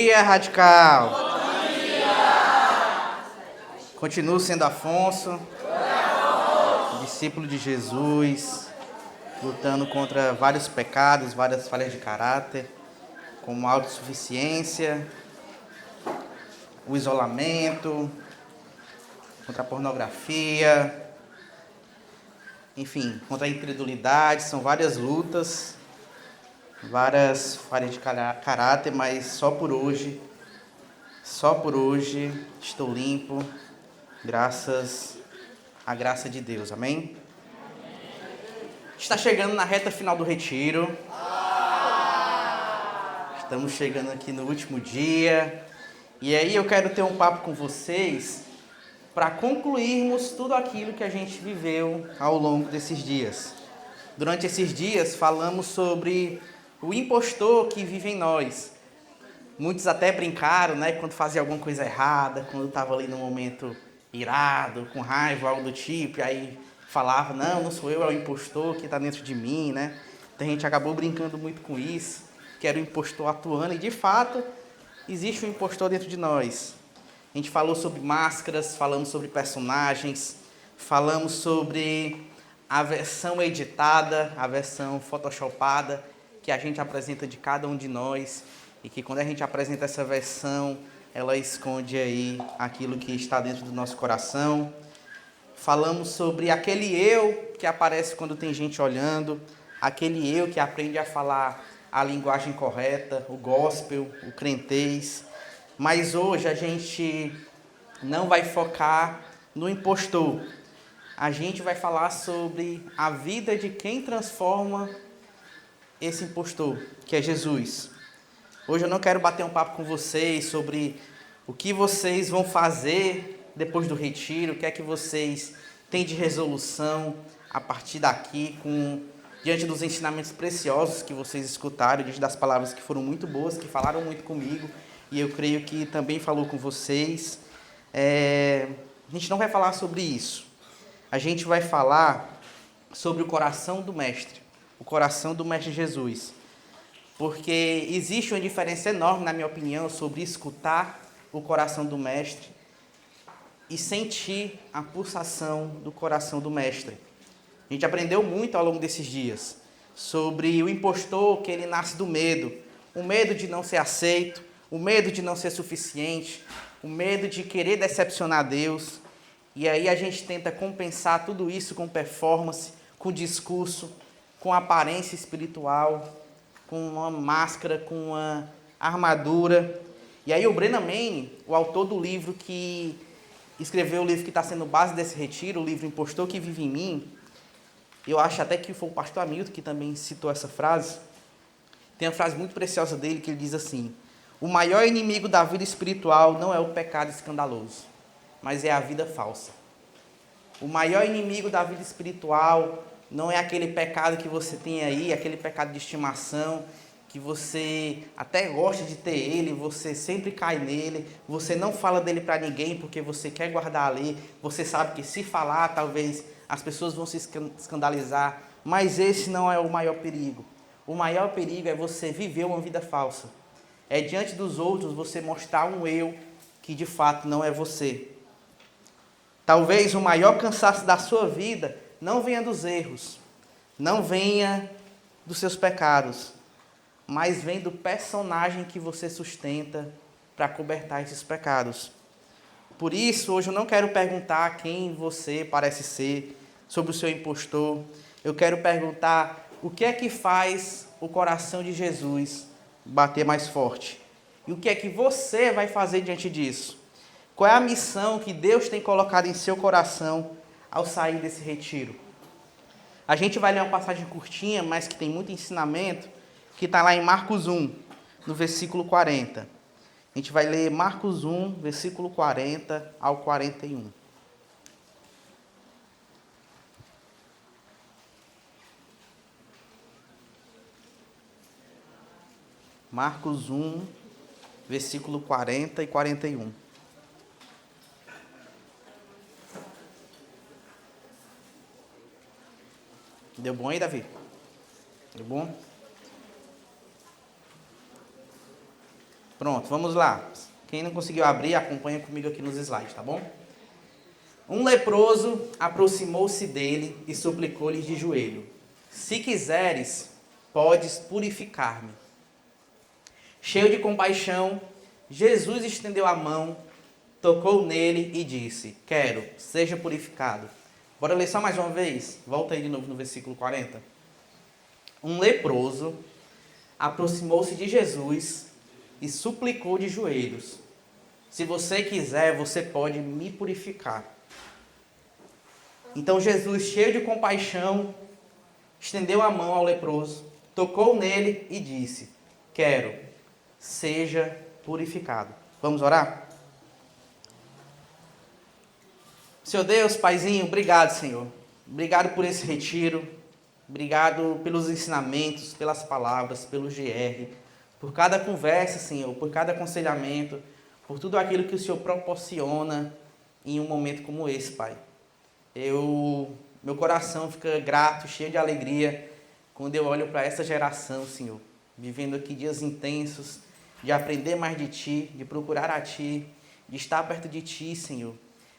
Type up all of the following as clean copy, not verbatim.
dia, Radical. Bom dia. Continuo sendo Afonso, discípulo de Jesus, lutando contra vários pecados, várias falhas de caráter, como a autossuficiência, o isolamento, contra a pornografia, enfim, contra a incredulidade. São várias lutas, várias falhas de caráter, mas só por hoje estou limpo, graças à graça de Deus, amém? Está chegando na reta final do retiro, estamos chegando aqui no último dia, e aí eu quero ter um papo com vocês para concluirmos tudo aquilo que a gente viveu ao longo desses dias. Durante esses dias falamos sobre o impostor que vive em nós. Muitos até brincaram, né, quando fazia alguma coisa errada, quando estava ali no momento irado, com raiva, algo do tipo, e aí falava, não sou eu, é o impostor que está dentro de mim, né? Então a gente acabou brincando muito com isso, que era o impostor atuando, e de fato existe um impostor dentro de nós. A gente falou sobre máscaras, falamos sobre personagens, falamos sobre a versão editada, a versão photoshopada que a gente apresenta de cada um de nós, e que quando a gente apresenta essa versão, ela esconde aí aquilo que está dentro do nosso coração. Falamos sobre aquele eu que aparece quando tem gente olhando, aquele eu que aprende a falar a linguagem correta, o gospel, o crentez. Mas hoje a gente não vai focar no impostor. A gente vai falar sobre a vida de quem transforma esse impostor, que é Jesus. Hoje eu não quero bater um papo com vocês sobre o que vocês vão fazer depois do retiro, o que é que vocês têm de resolução a partir daqui, diante dos ensinamentos preciosos que vocês escutaram, diante das palavras que foram muito boas, que falaram muito comigo, e eu creio que também falou com vocês. A gente não vai falar sobre isso. A gente vai falar sobre o coração do Mestre, o coração do Mestre Jesus. Porque existe uma diferença enorme, na minha opinião, sobre escutar o coração do Mestre e sentir a pulsação do coração do Mestre. A gente aprendeu muito ao longo desses dias sobre o impostor, que ele nasce do medo. O medo de não ser aceito, o medo de não ser suficiente, o medo de querer decepcionar Deus. E aí a gente tenta compensar tudo isso com performance, com discurso, com aparência espiritual, com uma máscara, com uma armadura. E aí o Brennan Manning, o autor do livro que escreveu o livro que está sendo base desse retiro, o livro Impostor que Vive em Mim, eu acho até que foi o pastor Hamilton que também citou essa frase. Tem uma frase muito preciosa dele que ele diz assim: o maior inimigo da vida espiritual não é o pecado escandaloso, mas é a vida falsa. O maior inimigo da vida espiritual não é aquele pecado que você tem aí, aquele pecado de estimação, que você até gosta de ter ele, você sempre cai nele, você não fala dele para ninguém porque você quer guardar ali, você sabe que se falar, talvez as pessoas vão se escandalizar, mas esse não é o maior perigo. O maior perigo é você viver uma vida falsa. É diante dos outros você mostrar um eu que de fato não é você. Talvez o maior cansaço da sua vida não venha dos erros, não venha dos seus pecados, mas vem do personagem que você sustenta para cobertar esses pecados. Por isso, hoje eu não quero perguntar quem você parece ser, sobre o seu impostor. Eu quero perguntar o que é que faz o coração de Jesus bater mais forte. E o que é que você vai fazer diante disso? Qual é a missão que Deus tem colocado em seu coração ao sair desse retiro? A gente vai ler uma passagem curtinha, mas que tem muito ensinamento, que está lá em Marcos 1, no versículo 40. A gente vai ler Marcos 1, versículo 40 ao 41. Marcos 1, versículo 40 e 41. Deu bom aí, Davi? Deu bom? Pronto, vamos lá. Quem não conseguiu abrir, acompanha comigo aqui nos slides, tá bom? Um leproso aproximou-se dele e suplicou-lhe de joelho: Se quiseres, podes purificar-me. Cheio de compaixão, Jesus estendeu a mão, tocou nele e disse: Quero, seja purificado. Bora ler só mais uma vez? Volta aí de novo no versículo 40. Um leproso aproximou-se de Jesus e suplicou de joelhos: Se você quiser, você pode me purificar. Então Jesus, cheio de compaixão, estendeu a mão ao leproso, tocou nele e disse: Quero, seja purificado. Vamos orar? Senhor Deus, Paizinho, obrigado, Senhor. Obrigado por esse retiro. Obrigado pelos ensinamentos, pelas palavras, pelo GR, por cada conversa, Senhor, por cada aconselhamento, por tudo aquilo que o Senhor proporciona em um momento como esse, Pai. Meu coração fica grato, cheio de alegria, quando eu olho para essa geração, Senhor, vivendo aqui dias intensos, de aprender mais de Ti, de procurar a Ti, de estar perto de Ti, Senhor.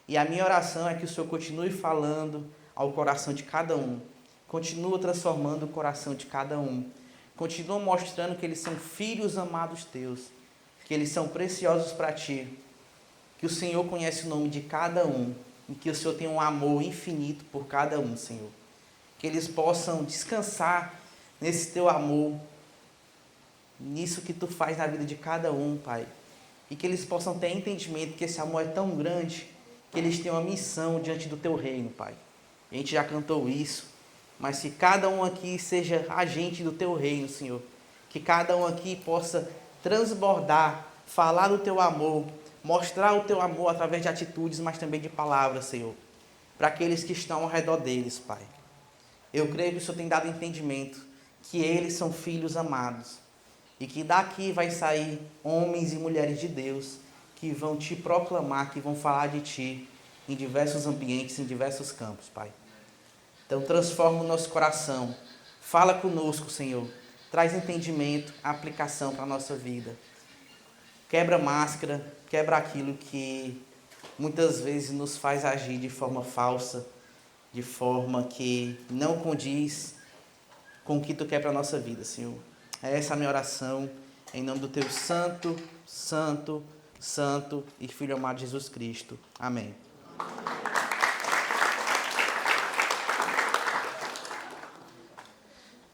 E a minha oração é que o Senhor continue falando ao coração de cada um, continua transformando o coração de cada um, continua mostrando que eles são filhos amados Teus, que eles são preciosos para Ti, que o Senhor conhece o nome de cada um, e que o Senhor tem um amor infinito por cada um, Senhor. Que eles possam descansar nesse Teu amor, nisso que Tu faz na vida de cada um, Pai. E que eles possam ter entendimento que esse amor é tão grande, que eles têm uma missão diante do Teu reino, Pai. A gente já cantou isso, mas que cada um aqui seja agente do Teu reino, Senhor. Que cada um aqui possa transbordar, falar do Teu amor, mostrar o Teu amor através de atitudes, mas também de palavras, Senhor, para aqueles que estão ao redor deles, Pai. Eu creio que o Senhor tem dado entendimento, que eles são filhos amados, e que daqui vai sair homens e mulheres de Deus, que vão Te proclamar, que vão falar de Ti, em diversos ambientes, em diversos campos, Pai. Então transforma o nosso coração, fala conosco, Senhor, traz entendimento, aplicação para a nossa vida. Quebra máscara, quebra aquilo que muitas vezes nos faz agir de forma falsa, de forma que não condiz com o que Tu quer para a nossa vida, Senhor. É essa a minha oração, em nome do Teu santo, santo, santo e Filho amado Jesus Cristo. Amém.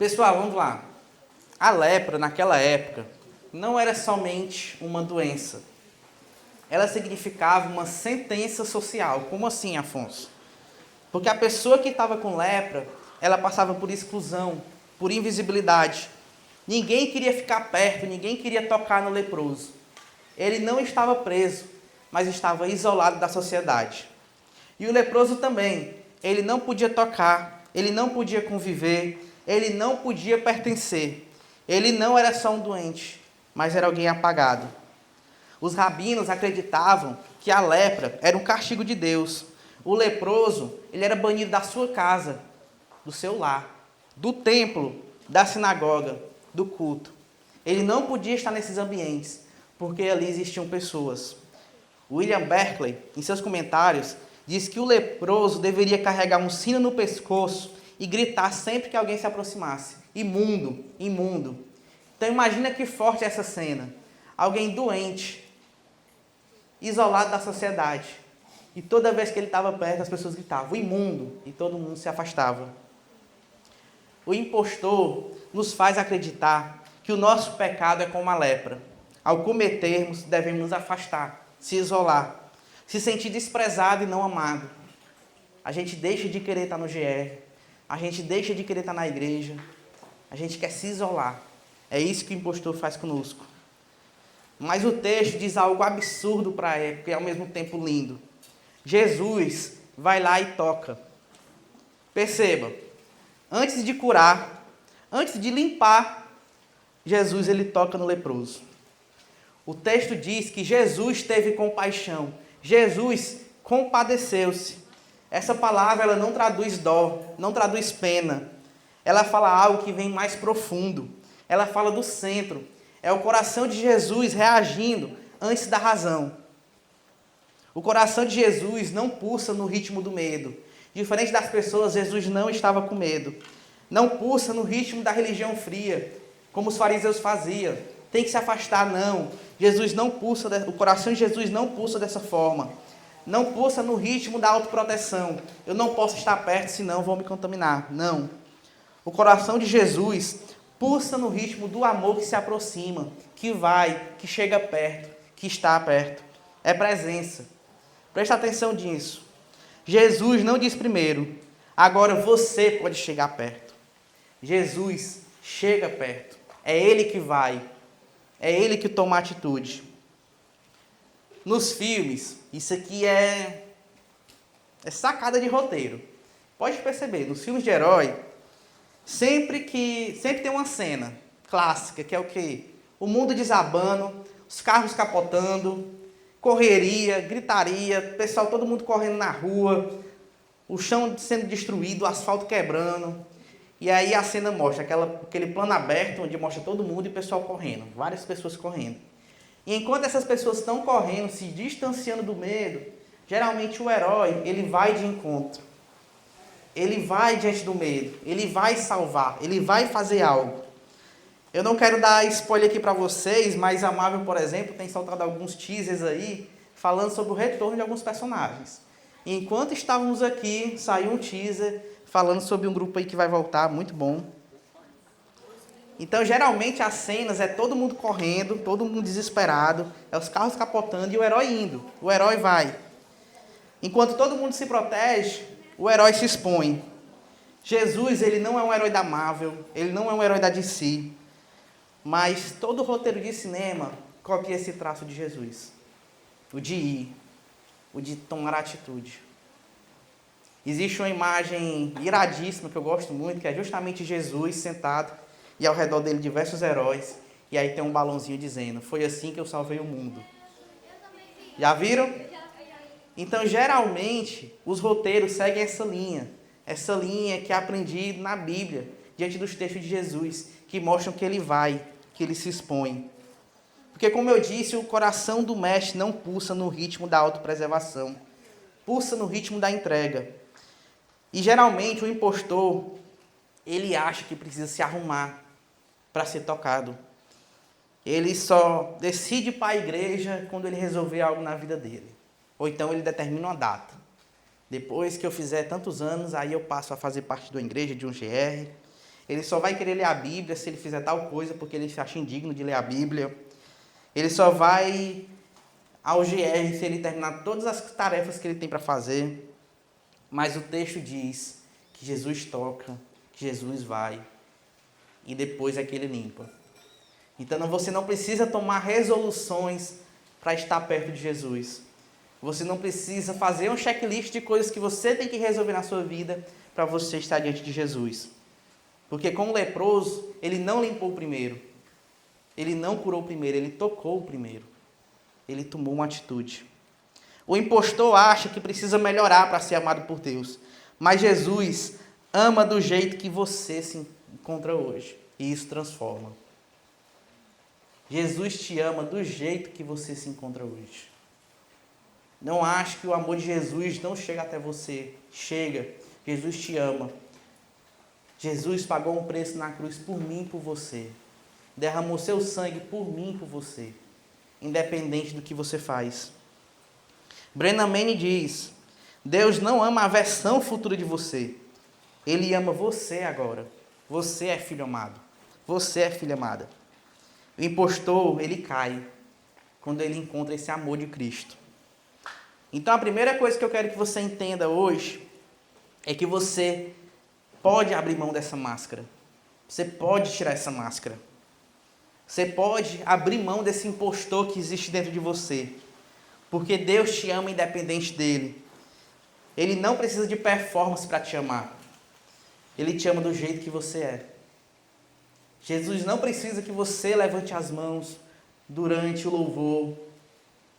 Pessoal, vamos lá. A lepra, naquela época, não era somente uma doença. Ela significava uma sentença social. Como assim, Afonso? Porque a pessoa que estava com lepra, ela passava por exclusão, por invisibilidade. Ninguém queria ficar perto, ninguém queria tocar no leproso. Ele não estava preso, mas estava isolado da sociedade. E o leproso também. Ele não podia tocar, ele não podia conviver, ele não podia pertencer. Ele não era só um doente, mas era alguém apagado. Os rabinos acreditavam que a lepra era um castigo de Deus. O leproso, ele era banido da sua casa, do seu lar, do templo, da sinagoga, do culto. Ele não podia estar nesses ambientes, porque ali existiam pessoas. William Berkeley, em seus comentários, diz que o leproso deveria carregar um sino no pescoço e gritar sempre que alguém se aproximasse: imundo, imundo. Então imagina que forte é essa cena. Alguém doente, isolado da sociedade. E toda vez que ele estava perto, as pessoas gritavam: imundo, e todo mundo se afastava. O impostor nos faz acreditar que o nosso pecado é como a lepra. Ao cometermos, devemos nos afastar, se isolar, se sentir desprezado e não amado. A gente deixa de querer estar no GR, a gente deixa de querer estar na igreja, a gente quer se isolar. É isso que o impostor faz conosco. Mas o texto diz algo absurdo para a época e ao mesmo tempo lindo. Jesus vai lá e toca. Perceba, antes de curar, antes de limpar, Jesus ele toca no leproso. O texto diz que Jesus teve compaixão. Jesus compadeceu-se. Essa palavra ela não traduz dó, não traduz pena. Ela fala algo que vem mais profundo. Ela fala do centro. É o coração de Jesus reagindo antes da razão. O coração de Jesus não pulsa no ritmo do medo. Diferente das pessoas, Jesus não estava com medo. Não pulsa no ritmo da religião fria, como os fariseus faziam. Tem que se afastar, não. Jesus não pulsa, o coração de Jesus não pulsa dessa forma. Não pulsa no ritmo da autoproteção. Eu não posso estar perto, senão vou me contaminar. Não. O coração de Jesus pulsa no ritmo do amor que se aproxima, que vai, que chega perto, que está perto. É presença. Presta atenção nisso. Jesus não diz primeiro, agora você pode chegar perto. Jesus chega perto. É Ele que vai. É Ele que toma a atitude. Nos filmes, isso aqui é sacada de roteiro. Pode perceber, nos filmes de herói, sempre tem uma cena clássica, que é o quê? O mundo desabando, os carros capotando, correria, gritaria, pessoal, todo mundo correndo na rua, o chão sendo destruído, o asfalto quebrando. E aí a cena mostra aquele plano aberto, onde mostra todo mundo e o pessoal correndo, várias pessoas correndo. E enquanto essas pessoas estão correndo, se distanciando do medo, geralmente o herói, ele vai de encontro. Ele vai diante do medo, ele vai salvar, ele vai fazer algo. Eu não quero dar spoiler aqui para vocês, mas a Marvel, por exemplo, tem soltado alguns teasers aí, falando sobre o retorno de alguns personagens. E enquanto estávamos aqui, saiu um teaser falando sobre um grupo aí que vai voltar, muito bom. Então, geralmente, as cenas é todo mundo correndo, todo mundo desesperado, é os carros capotando e o herói indo. O herói vai. Enquanto todo mundo se protege, o herói se expõe. Jesus, ele não é um herói da Marvel, ele não é um herói da DC, mas todo roteiro de cinema copia esse traço de Jesus. O de ir, o de tomar atitude. Existe uma imagem iradíssima que eu gosto muito, que é justamente Jesus sentado e ao redor dele diversos heróis. E aí tem um balãozinho dizendo, foi assim que eu salvei o mundo. Já viram? Então, geralmente, os roteiros seguem essa linha que é aprendida na Bíblia, diante dos textos de Jesus, que mostram que ele vai, que ele se expõe. Porque, como eu disse, o coração do mestre não pulsa no ritmo da autopreservação, pulsa no ritmo da entrega. E, geralmente, o impostor, ele acha que precisa se arrumar para ser tocado. Ele só decide ir para a igreja quando ele resolver algo na vida dele. Ou então ele determina uma data. Depois que eu fizer tantos anos, aí eu passo a fazer parte de uma igreja, de um GR. Ele só vai querer ler a Bíblia se ele fizer tal coisa, porque ele se acha indigno de ler a Bíblia. Ele só vai ao GR se ele terminar todas as tarefas que ele tem para fazer. Mas o texto diz que Jesus toca, que Jesus vai. E depois é que ele limpa. Então você não precisa tomar resoluções para estar perto de Jesus. Você não precisa fazer um checklist de coisas que você tem que resolver na sua vida para você estar diante de Jesus. Porque como leproso, ele não limpou o primeiro. Ele não curou o primeiro, ele tocou o primeiro. Ele tomou uma atitude. O impostor acha que precisa melhorar para ser amado por Deus. Mas Jesus ama do jeito que você se encontra hoje. E isso transforma. Jesus te ama do jeito que você se encontra hoje. Não ache que o amor de Jesus não chega até você. Chega. Jesus te ama. Jesus pagou um preço na cruz por mim e por você. Derramou seu sangue por mim e por você. Independente do que você faz. Brennan Manning diz, Deus não ama a versão futura de você. Ele ama você agora. Você é filho amado. Você é filha amada. O impostor, ele cai quando ele encontra esse amor de Cristo. Então, a primeira coisa que eu quero que você entenda hoje é que você pode abrir mão dessa máscara. Você pode tirar essa máscara. Você pode abrir mão desse impostor que existe dentro de você. Porque Deus te ama independente dele. Ele não precisa de performance para te amar. Ele te ama do jeito que você é. Jesus não precisa que você levante as mãos durante o louvor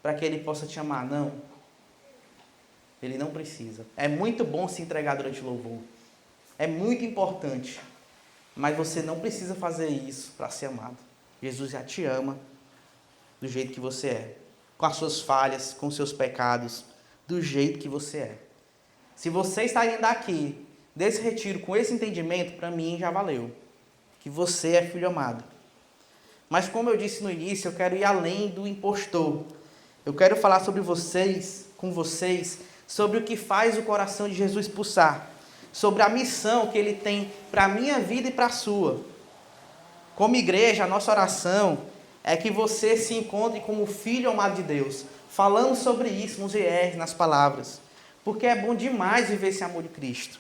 para que ele possa te amar, não. Ele não precisa. É muito bom se entregar durante o louvor. É muito importante. Mas você não precisa fazer isso para ser amado. Jesus já te ama do jeito que você é, com as suas falhas, com os seus pecados, do jeito que você é. Se você está indo daqui, desse retiro, com esse entendimento, para mim já valeu. Que você é filho amado. Mas como eu disse no início, eu quero ir além do impostor. Eu quero falar sobre vocês, com vocês, sobre o que faz o coração de Jesus pulsar. Sobre a missão que ele tem para a minha vida e para a sua. Como igreja, a nossa oração é que você se encontre como filho amado de Deus. Falando sobre isso nos GRs, nas palavras. Porque é bom demais viver esse amor de Cristo.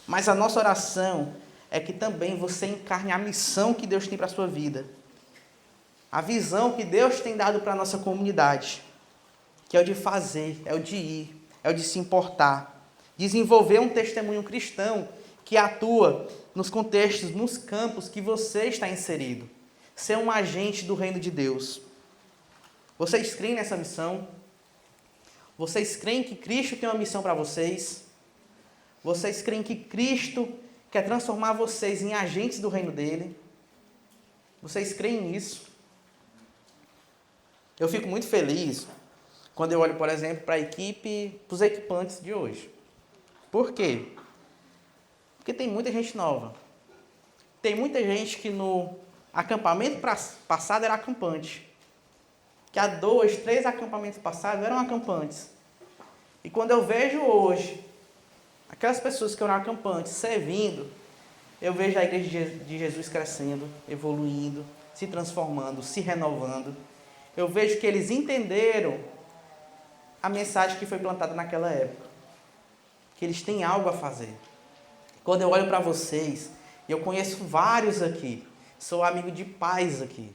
Mas a nossa oração é que também você encarne a missão que Deus tem para a sua vida. A visão que Deus tem dado para a nossa comunidade. Que é o de fazer, é o de ir, é o de se importar. Desenvolver um testemunho cristão que atua nos contextos, nos campos que você está inserido. Ser um agente do reino de Deus. Vocês creem nessa missão? Vocês creem que Cristo tem uma missão para vocês? Vocês creem que Cristo quer transformar vocês em agentes do reino dele? Vocês creem nisso? Eu fico muito feliz quando eu olho, por exemplo, para a equipe, para os equipantes de hoje. Por quê? Porque tem muita gente nova. Tem muita gente que no acampamento passado era acampante. Que há 2, 3 acampamentos passados eram acampantes. E quando eu vejo hoje aquelas pessoas que eram acampantes servindo, eu vejo a igreja de Jesus crescendo, evoluindo, se transformando, se renovando. Eu vejo que eles entenderam a mensagem que foi plantada naquela época. Que eles têm algo a fazer. Quando eu olho para vocês, eu conheço vários aqui, sou amigo de pais aqui.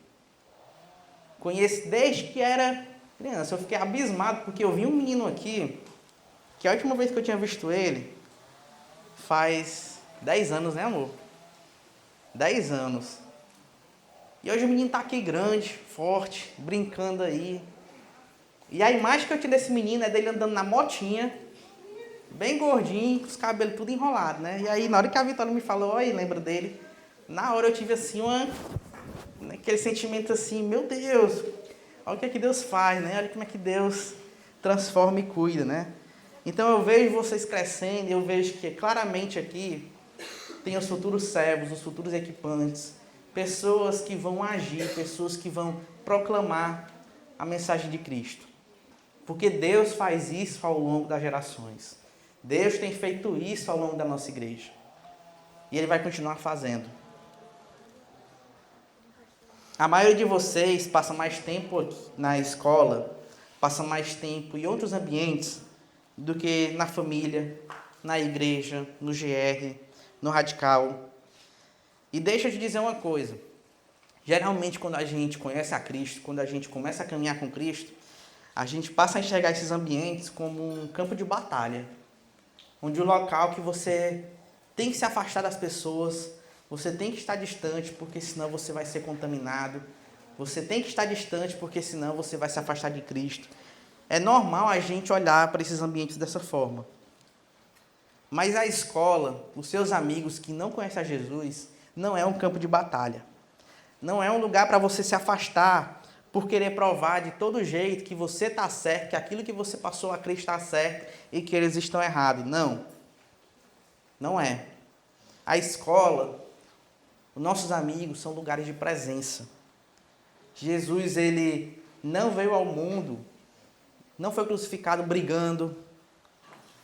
Conheço desde que era criança. Eu fiquei abismado porque eu vi um menino aqui, que a última vez que eu tinha visto ele, faz 10 anos, né, amor? 10 anos. E hoje o menino está aqui grande, forte, brincando aí. E a imagem que eu tinha desse menino é dele andando na motinha, bem gordinho, com os cabelos tudo enrolado, né? E aí, na hora que a Vitória me falou, olha, lembra dele? Na hora eu tive assim aquele sentimento assim, meu Deus, olha o que é que Deus faz, né? Olha como é que Deus transforma e cuida, né? Então eu vejo vocês crescendo, eu vejo que claramente aqui tem os futuros servos, os futuros equipantes, pessoas que vão agir, pessoas que vão proclamar a mensagem de Cristo. Porque Deus faz isso ao longo das gerações. Deus tem feito isso ao longo da nossa igreja. E Ele vai continuar fazendo. A maioria de vocês passa mais tempo na escola, passa mais tempo em outros ambientes do que na família, na igreja, no GR, no Radical. E deixa eu te dizer uma coisa. Geralmente, quando a gente conhece a Cristo, quando a gente começa a caminhar com Cristo, a gente passa a enxergar esses ambientes como um campo de batalha. Onde o local que você tem que se afastar das pessoas, você tem que estar distante, porque senão você vai ser contaminado. Você tem que estar distante, porque senão você vai se afastar de Cristo. É normal a gente olhar para esses ambientes dessa forma. Mas a escola, os seus amigos que não conhecem a Jesus, não é um campo de batalha. Não é um lugar para você se afastar por querer provar de todo jeito que você está certo, que aquilo que você passou a crer está certo e que eles estão errados. Não. Não é. A escola, os nossos amigos são lugares de presença. Jesus, ele não veio ao mundo, não foi crucificado brigando,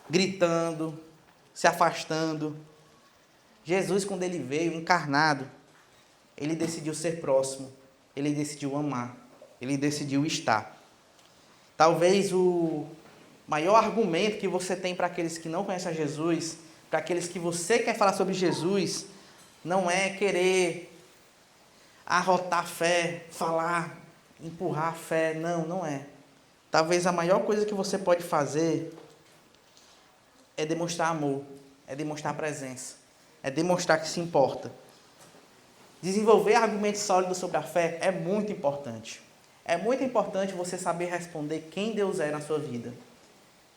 gritando, se afastando. Jesus, quando ele veio encarnado, ele decidiu ser próximo, ele decidiu amar, ele decidiu estar. Talvez o maior argumento que você tem para aqueles que não conhecem a Jesus, para aqueles que você quer falar sobre Jesus, não é querer arrotar a fé, falar, empurrar a fé. Não, não é. Talvez a maior coisa que você pode fazer é demonstrar amor, é demonstrar presença, é demonstrar que se importa. Desenvolver argumentos sólidos sobre a fé é muito importante. É muito importante você saber responder quem Deus é na sua vida.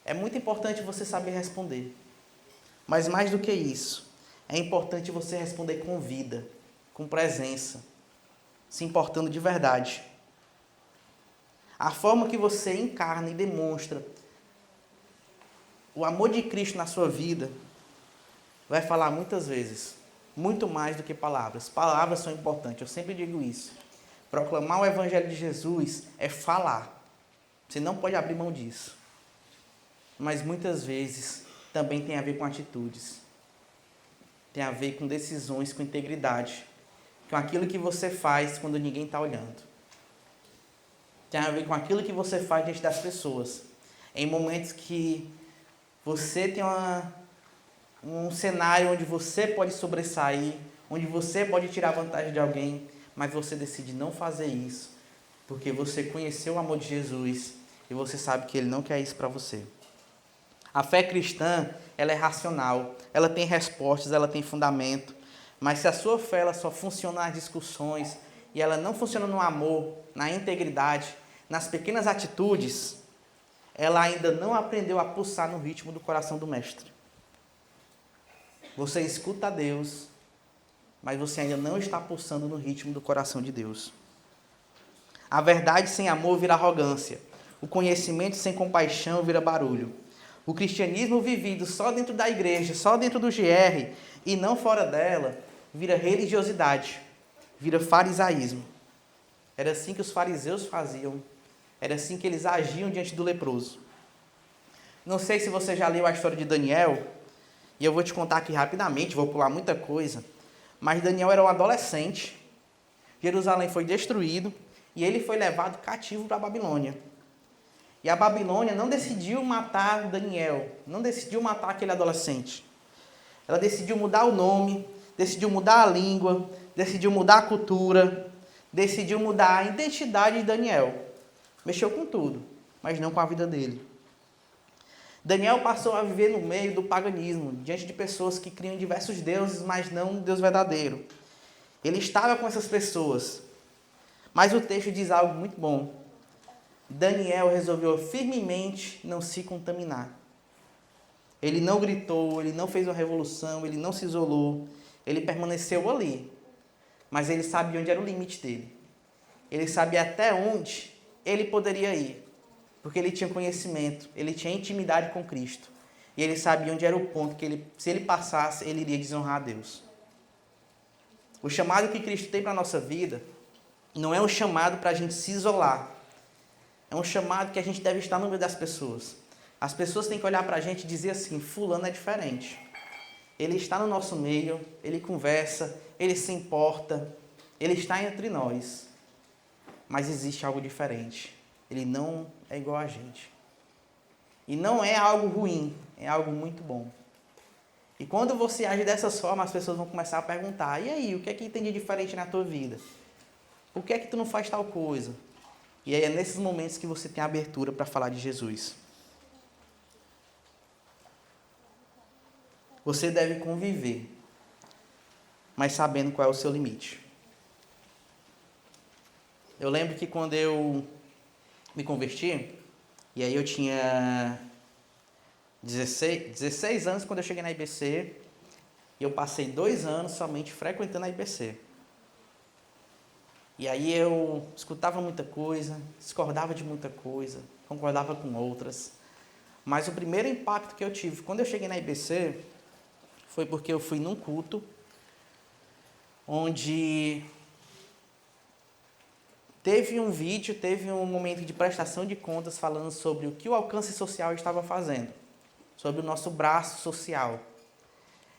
É muito importante você saber responder. Mas mais do que isso, é importante você responder com vida, com presença. se importando de verdade. A forma que você encarna e demonstra o amor de Cristo na sua vida vai falar muitas vezes, muito mais do que palavras. Palavras são importantes, eu sempre digo isso. Proclamar o Evangelho de Jesus é falar. Você não pode abrir mão disso. Mas muitas vezes também tem a ver com atitudes. Tem a ver com decisões, com integridade. Com aquilo que você faz quando ninguém está olhando. Tem a ver com aquilo que você faz diante das pessoas. Em momentos que você tem um cenário onde você pode sobressair, onde você pode tirar vantagem de alguém, mas você decide não fazer isso, porque você conheceu o amor de Jesus e você sabe que Ele não quer isso para você. A fé cristã, ela é racional, ela tem respostas, ela tem fundamento, mas se a sua fé ela só funciona nas discussões e ela não funciona no amor, na integridade, nas pequenas atitudes, ela ainda não aprendeu a pulsar no ritmo do coração do Mestre. Você escuta a Deus, mas você ainda não está pulsando no ritmo do coração de Deus. A verdade sem amor vira arrogância. O conhecimento sem compaixão vira barulho. O cristianismo vivido só dentro da igreja, só dentro do GR e não fora dela, vira religiosidade, vira farisaísmo. Era assim que os fariseus faziam. Era assim que eles agiam diante do leproso. Não sei se você já leu a história de Daniel, e eu vou te contar aqui rapidamente, vou pular muita coisa, mas Daniel era um adolescente, Jerusalém foi destruído, e ele foi levado cativo para a Babilônia. E a Babilônia não decidiu matar Daniel, não decidiu matar aquele adolescente. Ela decidiu mudar o nome, decidiu mudar a língua, decidiu mudar a cultura, decidiu mudar a identidade de Daniel. Mexeu com tudo, mas não com a vida dele. Daniel passou a viver no meio do paganismo, diante de pessoas que criam diversos deuses, mas não um Deus verdadeiro. Ele estava com essas pessoas. Mas o texto diz algo muito bom. Daniel resolveu firmemente não se contaminar. Ele não gritou, ele não fez uma revolução, ele não se isolou. Ele permaneceu ali. Mas ele sabia onde era o limite dele. Ele sabia até onde ele poderia ir. Porque ele tinha conhecimento, ele tinha intimidade com Cristo. E ele sabia onde era o ponto que se ele passasse, ele iria desonrar a Deus. O chamado que Cristo tem para a nossa vida não é um chamado para a gente se isolar. É um chamado que a gente deve estar no meio das pessoas. As pessoas têm que olhar para a gente e dizer assim, fulano é diferente. Ele está no nosso meio, ele conversa, ele se importa, ele está entre nós. Mas existe algo diferente. Ele não é igual a gente. E não é algo ruim, é algo muito bom. E quando você age dessa forma, as pessoas vão começar a perguntar, e aí, o que é que tem de diferente na tua vida? Por que é que tu não faz tal coisa? E aí é nesses momentos que você tem abertura para falar de Jesus. Você deve conviver, mas sabendo qual é o seu limite. Eu lembro que quando eu me converti, e aí eu tinha 16 anos quando eu cheguei na IBC, e eu passei 2 anos somente frequentando a IBC. E aí eu escutava muita coisa, discordava de muita coisa, concordava com outras. Mas o primeiro impacto que eu tive quando eu cheguei na IBC foi porque eu fui num culto onde teve um momento de prestação de contas falando sobre o que o alcance social estava fazendo, sobre o nosso braço social.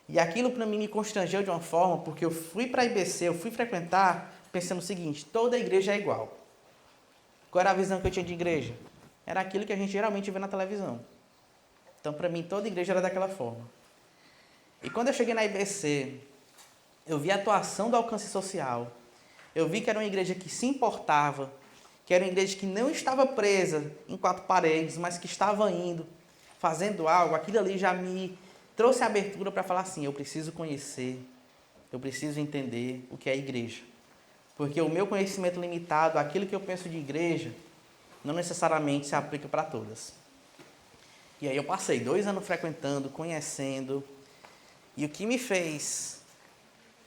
E aquilo para mim me constrangeu de uma forma, porque eu fui para a IBC, eu fui frequentar pensando o seguinte, toda igreja é igual. Qual era a visão que eu tinha de igreja? Era aquilo que a gente geralmente vê na televisão. Então, para mim, toda igreja era daquela forma. E quando eu cheguei na IBC, eu vi a atuação do alcance social. Eu vi que era uma igreja que se importava, que era uma igreja que não estava presa em 4 paredes, mas que estava indo, fazendo algo. Aquilo ali já me trouxe a abertura para falar assim, eu preciso conhecer, eu preciso entender o que é igreja. Porque o meu conhecimento limitado, aquilo que eu penso de igreja, não necessariamente se aplica para todas. E aí eu passei 2 anos frequentando, conhecendo, e o que me fez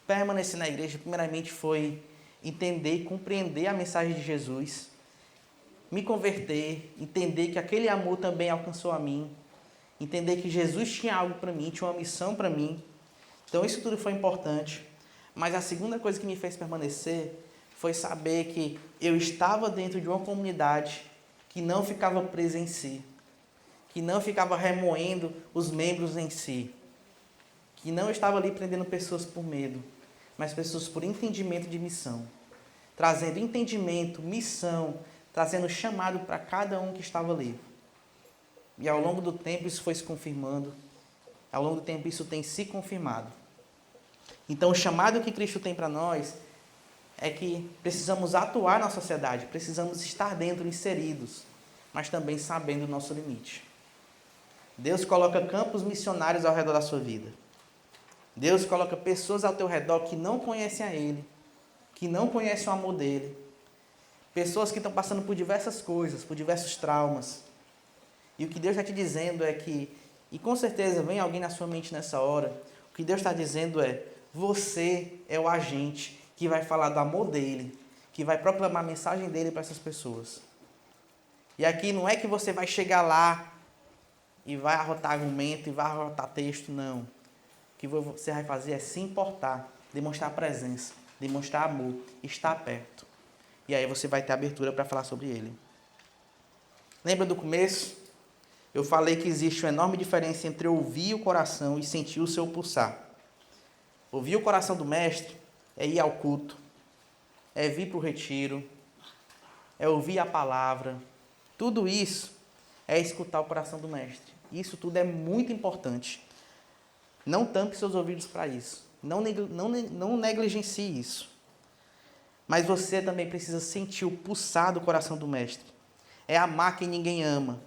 permanecer na igreja, primeiramente, foi entender e compreender a mensagem de Jesus, me converter, entender que aquele amor também alcançou a mim, entender que Jesus tinha algo para mim, tinha uma missão para mim. Então isso tudo foi importante. Mas a segunda coisa que me fez permanecer foi saber que eu estava dentro de uma comunidade que não ficava presa em si, que não ficava remoendo os membros em si, que não estava ali prendendo pessoas por medo, mas pessoas por entendimento de missão, trazendo entendimento, missão, trazendo chamado para cada um que estava ali. E ao longo do tempo isso foi se confirmando, ao longo do tempo isso tem se confirmado. Então o chamado que Cristo tem para nós é que precisamos atuar na sociedade, precisamos estar dentro, inseridos, mas também sabendo o nosso limite. Deus coloca campos missionários ao redor da sua vida. Deus coloca pessoas ao teu redor que não conhecem a Ele, que não conhecem o amor dEle. Pessoas que estão passando por diversas coisas, por diversos traumas. E o que Deus está te dizendo é que, e com certeza vem alguém na sua mente nessa hora, o que Deus está dizendo é, você é o agente que vai falar do amor dEle, que vai proclamar a mensagem dEle para essas pessoas. E aqui não é que você vai chegar lá e vai arrotar argumento e vai arrotar texto, não. O que você vai fazer é se importar, demonstrar presença, demonstrar amor, estar perto. E aí você vai ter abertura para falar sobre ele. Lembra do começo? Eu falei que existe uma enorme diferença entre ouvir o coração e sentir o seu pulsar. Ouvir o coração do mestre é ir ao culto, é vir para o retiro, é ouvir a palavra. Tudo isso é escutar o coração do mestre. Isso tudo é muito importante. Não tampe seus ouvidos para isso. Não negligencie isso. Mas você também precisa sentir o pulsar do coração do mestre. É amar quem ninguém ama.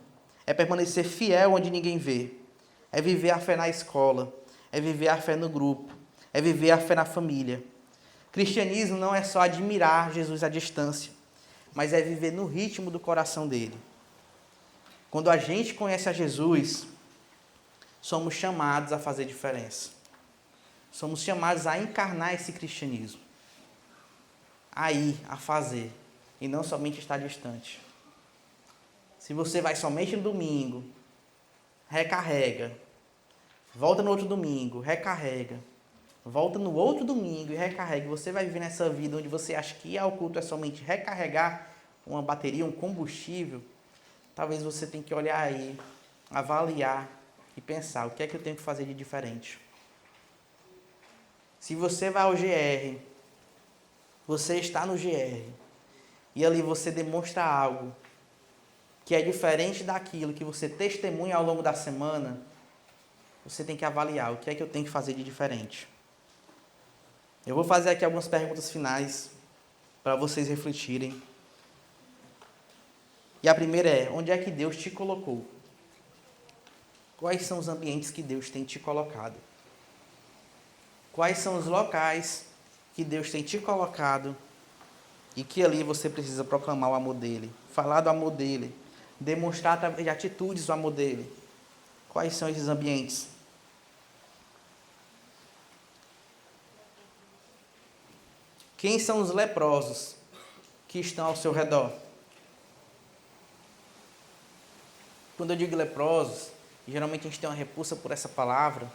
É permanecer fiel onde ninguém vê. É viver a fé na escola. É viver a fé no grupo. É viver a fé na família. Cristianismo não é só admirar Jesus à distância, mas é viver no ritmo do coração dele. Quando a gente conhece a Jesus, somos chamados a fazer diferença. Somos chamados a encarnar esse cristianismo. A ir, a fazer, e não somente estar distante. Se você vai somente no domingo, recarrega. Volta no outro domingo, recarrega. Volta no outro domingo e recarrega. Você vai viver nessa vida onde você acha que ir ao culto é somente recarregar uma bateria, um combustível. Talvez você tenha que olhar aí, avaliar e pensar, o que é que eu tenho que fazer de diferente? Se você vai ao GR, você está no GR, e ali você demonstra algo que é diferente daquilo que você testemunha ao longo da semana, você tem que avaliar, o que é que eu tenho que fazer de diferente? Eu vou fazer aqui algumas perguntas finais para vocês refletirem. E a primeira é, onde é que Deus te colocou? Quais são os ambientes que Deus tem te colocado? Quais são os locais que Deus tem te colocado e que ali você precisa proclamar o amor dele, falar do amor dele, demonstrar através de atitudes o amor dele? Quais são esses ambientes? Quem são os leprosos que estão ao seu redor? Quando eu digo leprosos, geralmente a gente tem uma repulsa por essa palavra,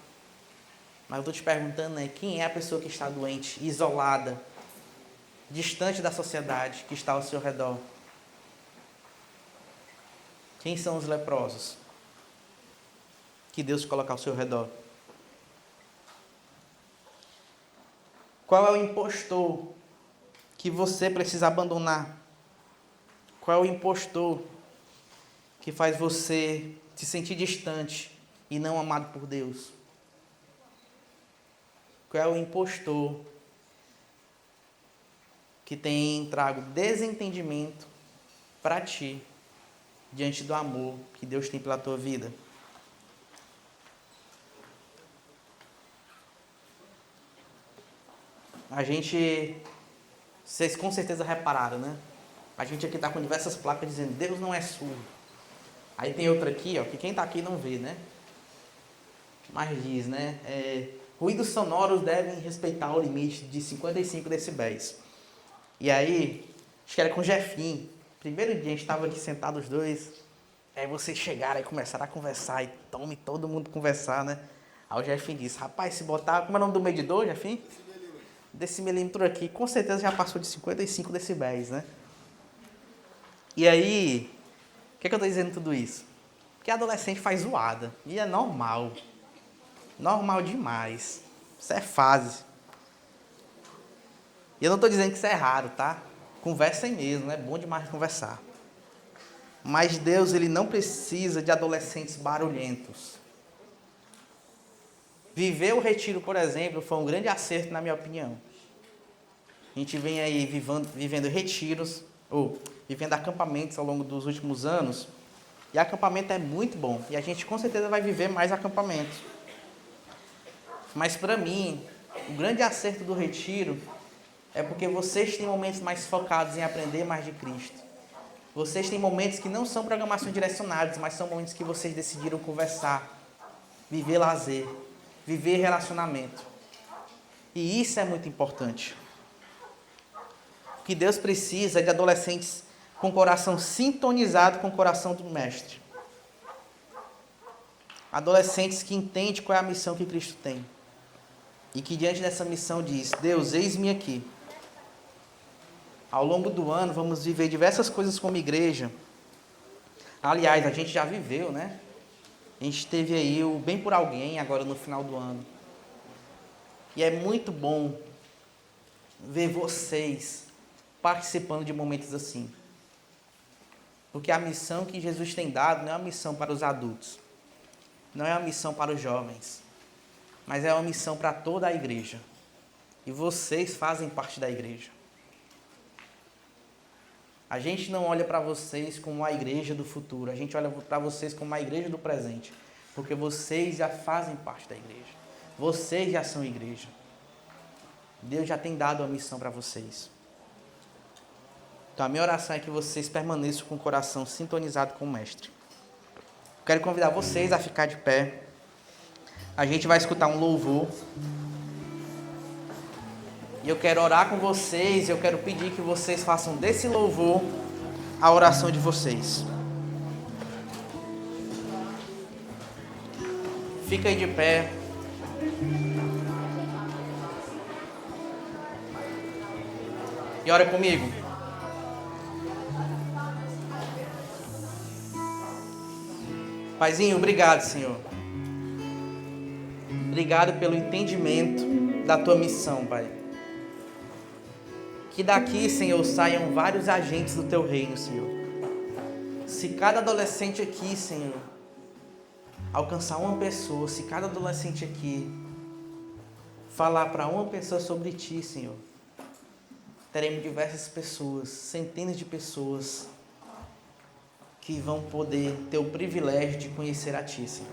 mas eu estou te perguntando, quem é a pessoa que está doente, isolada, distante da sociedade, que está ao seu redor? Quem são os leprosos que Deus coloca ao seu redor? Qual é o impostor que você precisa abandonar? Qual é o impostor que faz você se sentir distante e não amado por Deus? Qual é o impostor que tem trago desentendimento para ti diante do amor que Deus tem pela tua vida? A gente, vocês com certeza repararam, né? A gente aqui está com diversas placas dizendo, Deus não é surdo. Aí tem outra aqui, ó, que quem está aqui não vê, né? Mas diz, né? Ruídos sonoros devem respeitar o limite de 55 decibéis. E aí, acho que era com o Jefinho. Primeiro dia a gente estava aqui sentados os dois. Aí vocês chegaram e começaram a conversar. E todo mundo conversar, né? Aí o Jefinho disse, rapaz, se botar... Como é o nome do medidor, Jefinho? Decimilímetro aqui. Com certeza já passou de 55 decibéis, né? E aí... O que é que eu estou dizendo tudo isso? Porque adolescente faz zoada. E é normal. Normal demais. Isso é fase. E eu não estou dizendo que isso é raro, tá? Conversem mesmo, é bom demais conversar. Mas Deus, Ele não precisa de adolescentes barulhentos. Viver o retiro, por exemplo, foi um grande acerto, na minha opinião. A gente vem aí vivendo retiros, ou vivendo acampamentos ao longo dos últimos anos. E acampamento é muito bom. E a gente com certeza vai viver mais acampamentos. Mas para mim, o grande acerto do retiro é porque vocês têm momentos mais focados em aprender mais de Cristo. Vocês têm momentos que não são programações direcionadas, mas são momentos que vocês decidiram conversar, viver lazer, viver relacionamento. E isso é muito importante. O que Deus precisa é de adolescentes com o coração sintonizado com o coração do Mestre. Adolescentes que entendem qual é a missão que Cristo tem. E que diante dessa missão diz, Deus, eis-me aqui. Ao longo do ano vamos viver diversas coisas como igreja. Aliás, a gente já viveu, né? A gente teve aí o Bem por Alguém agora no final do ano. E é muito bom ver vocês participando de momentos assim. Porque a missão que Jesus tem dado não é uma missão para os adultos. Não é uma missão para os jovens. Mas é uma missão para toda a igreja. E vocês fazem parte da igreja. A gente não olha para vocês como a igreja do futuro. A gente olha para vocês como a igreja do presente. Porque vocês já fazem parte da igreja. Vocês já são igreja. Deus já tem dado a missão para vocês. Então a minha oração é que vocês permaneçam com o coração sintonizado com o Mestre. Quero convidar vocês a ficar de pé. A gente vai escutar um louvor. E eu quero orar com vocês. Eu quero pedir que vocês façam desse louvor a oração de vocês. Fica aí de pé. E ora comigo. Paizinho, obrigado, Senhor. Obrigado pelo entendimento da Tua missão, Pai. Que daqui, Senhor, saiam vários agentes do Teu reino, Senhor. Se cada adolescente aqui, Senhor, alcançar uma pessoa, se cada adolescente aqui falar para uma pessoa sobre Ti, Senhor, teremos diversas pessoas, centenas de pessoas que vão poder ter o privilégio de conhecer a Ti, Senhor.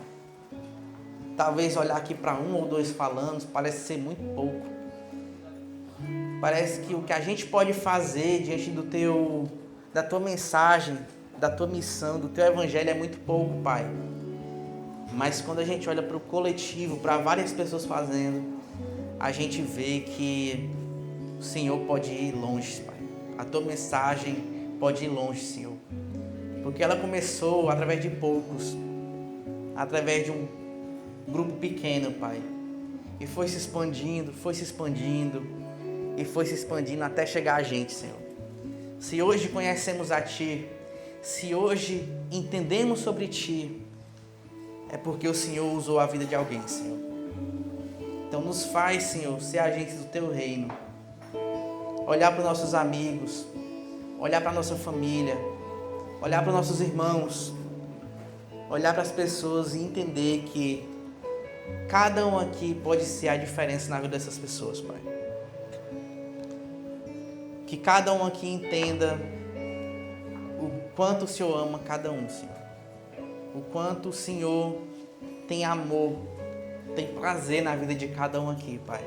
Talvez olhar aqui para um ou dois falando parece ser muito pouco. Parece que o que a gente pode fazer diante da Tua mensagem, da Tua missão, do Teu evangelho é muito pouco, Pai. Mas quando a gente olha para o coletivo, para várias pessoas fazendo, a gente vê que o Senhor pode ir longe, Pai. A Tua mensagem pode ir longe, Senhor. Porque ela começou através de poucos, através de um grupo pequeno, Pai. E foi se expandindo, e foi se expandindo até chegar a gente, Senhor. Se hoje conhecemos a Ti, se hoje entendemos sobre Ti, é porque o Senhor usou a vida de alguém, Senhor. Então nos faz, Senhor, ser agentes do Teu reino. Olhar para os nossos amigos, olhar para a nossa família, olhar para os nossos irmãos, olhar para as pessoas e entender que cada um aqui pode ser a diferença na vida dessas pessoas, Pai. Que cada um aqui entenda o quanto o Senhor ama cada um, Senhor. O quanto o Senhor tem amor, tem prazer na vida de cada um aqui, Pai.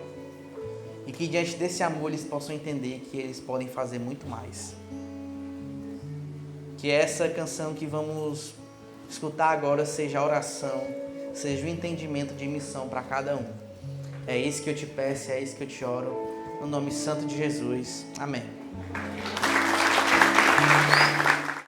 E que diante desse amor eles possam entender que eles podem fazer muito mais. Que essa canção que vamos escutar agora seja a oração, seja o entendimento de missão para cada um. É isso que eu te peço, é isso que eu te oro. No nome santo de Jesus. Amém.